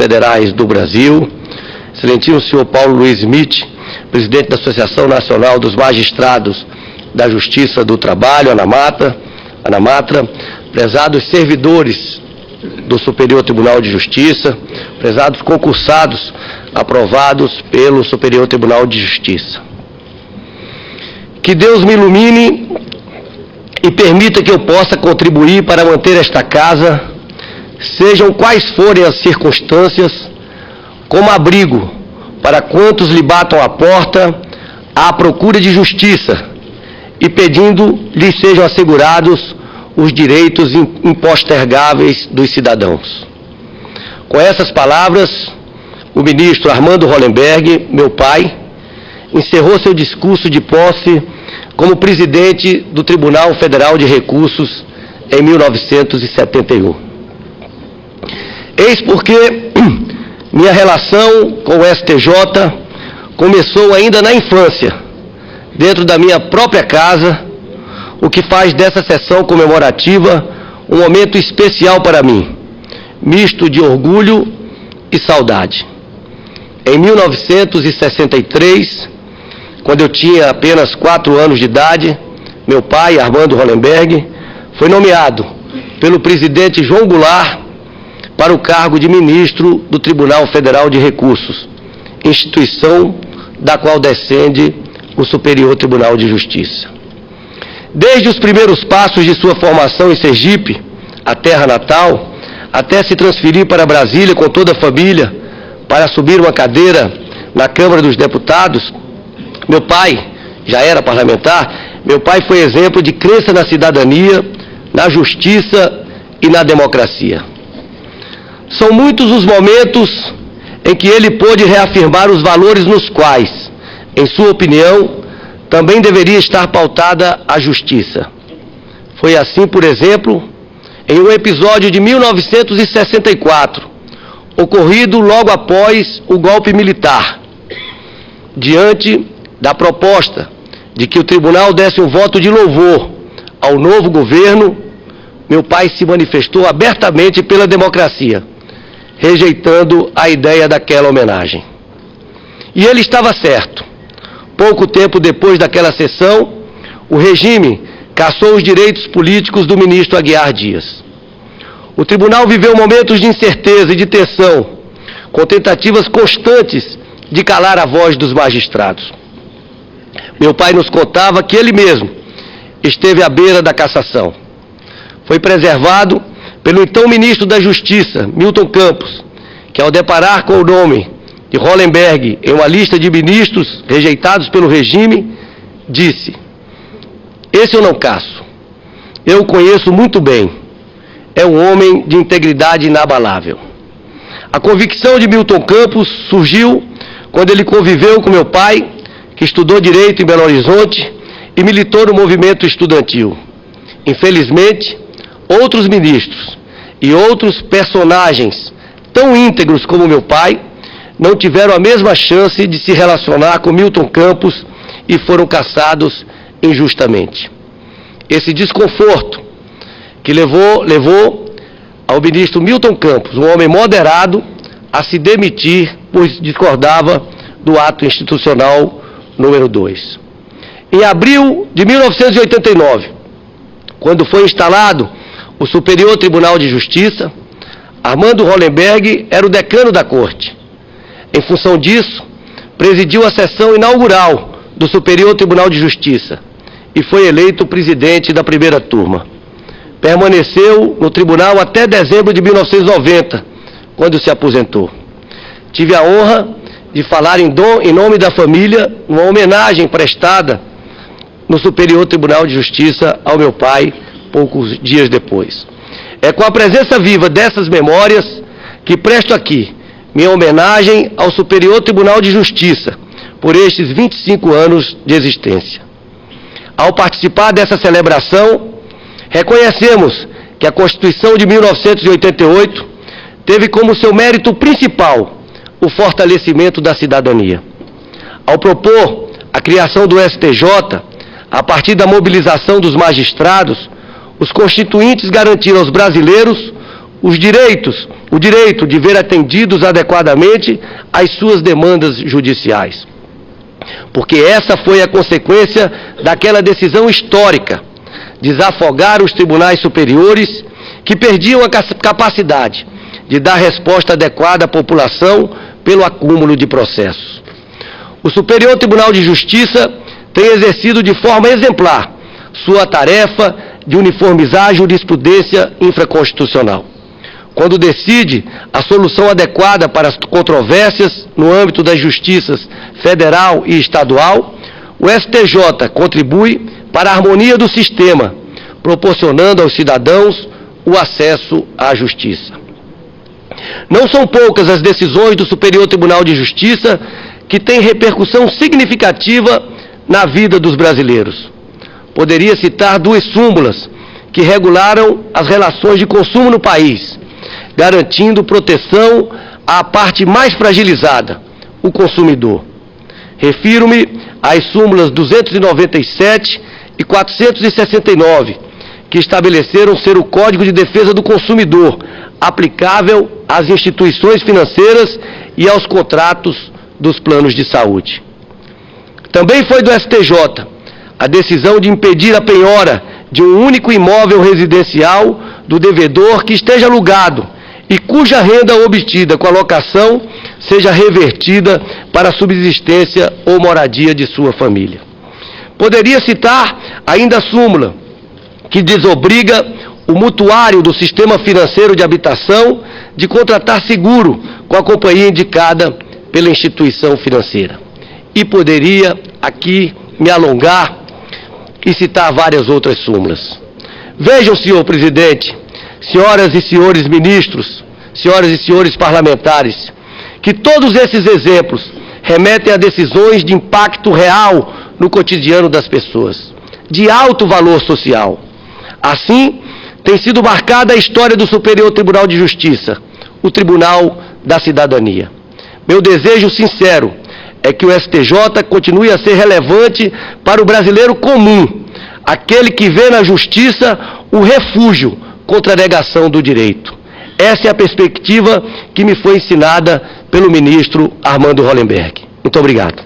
Federais do Brasil, excelentíssimo senhor Paulo Luiz Smith, presidente da Associação Nacional dos Magistrados da Justiça do Trabalho, ANAMATRA, prezados servidores do Superior Tribunal de Justiça, prezados concursados aprovados pelo Superior Tribunal de Justiça. Que Deus me ilumine e permita que eu possa contribuir para manter esta casa, sejam quais forem as circunstâncias, como abrigo para quantos lhe batam a porta à procura de justiça e pedindo lhes sejam assegurados os direitos impostergáveis dos cidadãos. Com essas palavras, o ministro Armando Hollenberg, meu pai, encerrou seu discurso de posse como presidente do Tribunal Federal de Recursos em 1971. Eis porque minha relação com o STJ começou ainda na infância, dentro da minha própria casa, o que faz dessa sessão comemorativa um momento especial para mim, misto de orgulho e saudade. Em 1963, quando eu tinha apenas 4 anos de idade, meu pai, Armando Hollenberg, foi nomeado pelo presidente João Goulart para o cargo de ministro do Tribunal Federal de Recursos, instituição da qual descende o Superior Tribunal de Justiça. Desde os primeiros passos de sua formação em Sergipe, a terra natal, até se transferir para Brasília com toda a família para assumir uma cadeira na Câmara dos Deputados, meu pai já era parlamentar, meu pai foi exemplo de crença na cidadania, na justiça e na democracia. São muitos os momentos em que ele pôde reafirmar os valores nos quais, em sua opinião, também deveria estar pautada a justiça. Foi assim, por exemplo, em um episódio de 1964, ocorrido logo após o golpe militar. Diante da proposta de que o tribunal desse um voto de louvor ao novo governo, meu pai se manifestou abertamente pela democracia, rejeitando a ideia daquela homenagem. E ele estava certo. Pouco tempo depois daquela sessão, o regime cassou os direitos políticos do ministro Aguiar Dias. O tribunal viveu momentos de incerteza e de tensão, com tentativas constantes de calar a voz dos magistrados. Meu pai nos contava que ele mesmo esteve à beira da cassação. Foi preservado pelo então ministro da Justiça, Milton Campos, que ao deparar com o nome de Hollenberg em uma lista de ministros rejeitados pelo regime, disse: "Esse eu não caço. Eu o conheço muito bem. É um homem de integridade inabalável." A convicção de Milton Campos surgiu quando ele conviveu com meu pai, que estudou Direito em Belo Horizonte e militou no movimento estudantil. Infelizmente, outros ministros e outros personagens tão íntegros como meu pai não tiveram a mesma chance de se relacionar com Milton Campos e foram cassados injustamente. Esse desconforto que levou ao ministro Milton Campos, um homem moderado, a se demitir, pois discordava do ato institucional número 2. Em abril de 1989, quando foi instalado o Superior Tribunal de Justiça, Armando Hollenberg era o decano da Corte. Em função disso, presidiu a sessão inaugural do Superior Tribunal de Justiça e foi eleito presidente da primeira turma. Permaneceu no tribunal até dezembro de 1990, quando se aposentou. Tive a honra de falar em nome da família, uma homenagem prestada no Superior Tribunal de Justiça ao meu pai, poucos dias depois. É com a presença viva dessas memórias que presto aqui minha homenagem ao Superior Tribunal de Justiça por estes 25 anos de existência. Ao participar dessa celebração, reconhecemos que a Constituição de 1988 teve como seu mérito principal o fortalecimento da cidadania. Ao propor a criação do STJ, a partir da mobilização dos magistrados, os constituintes garantiram aos brasileiros o direito de ver atendidos adequadamente as suas demandas judiciais. Porque essa foi a consequência daquela decisão histórica, desafogar os tribunais superiores que perdiam a capacidade de dar resposta adequada à população pelo acúmulo de processos. O Superior Tribunal de Justiça tem exercido de forma exemplar sua tarefa de uniformizar a jurisprudência infraconstitucional. Quando decide a solução adequada para as controvérsias no âmbito das justiças federal e estadual, o STJ contribui para a harmonia do sistema, proporcionando aos cidadãos o acesso à justiça. Não são poucas as decisões do Superior Tribunal de Justiça que têm repercussão significativa na vida dos brasileiros. Poderia citar 2 súmulas que regularam as relações de consumo no país, garantindo proteção à parte mais fragilizada, o consumidor. Refiro-me às súmulas 297 e 469, que estabeleceram ser o Código de Defesa do Consumidor, aplicável às instituições financeiras e aos contratos dos planos de saúde. Também foi do STJ a decisão de impedir a penhora de um único imóvel residencial do devedor que esteja alugado e cuja renda obtida com a locação seja revertida para a subsistência ou moradia de sua família. Poderia citar ainda a súmula que desobriga o mutuário do sistema financeiro de habitação de contratar seguro com a companhia indicada pela instituição financeira. E poderia aqui me alongar e citar várias outras súmulas. Vejam, senhor presidente, senhoras e senhores ministros, senhoras e senhores parlamentares, que todos esses exemplos remetem a decisões de impacto real no cotidiano das pessoas, de alto valor social. Assim, tem sido marcada a história do Superior Tribunal de Justiça, o Tribunal da Cidadania. Meu desejo sincero é que o STJ continue a ser relevante para o brasileiro comum, aquele que vê na justiça o refúgio contra a negação do direito. Essa é a perspectiva que me foi ensinada pelo ministro Armando Hollenberg. Muito obrigado.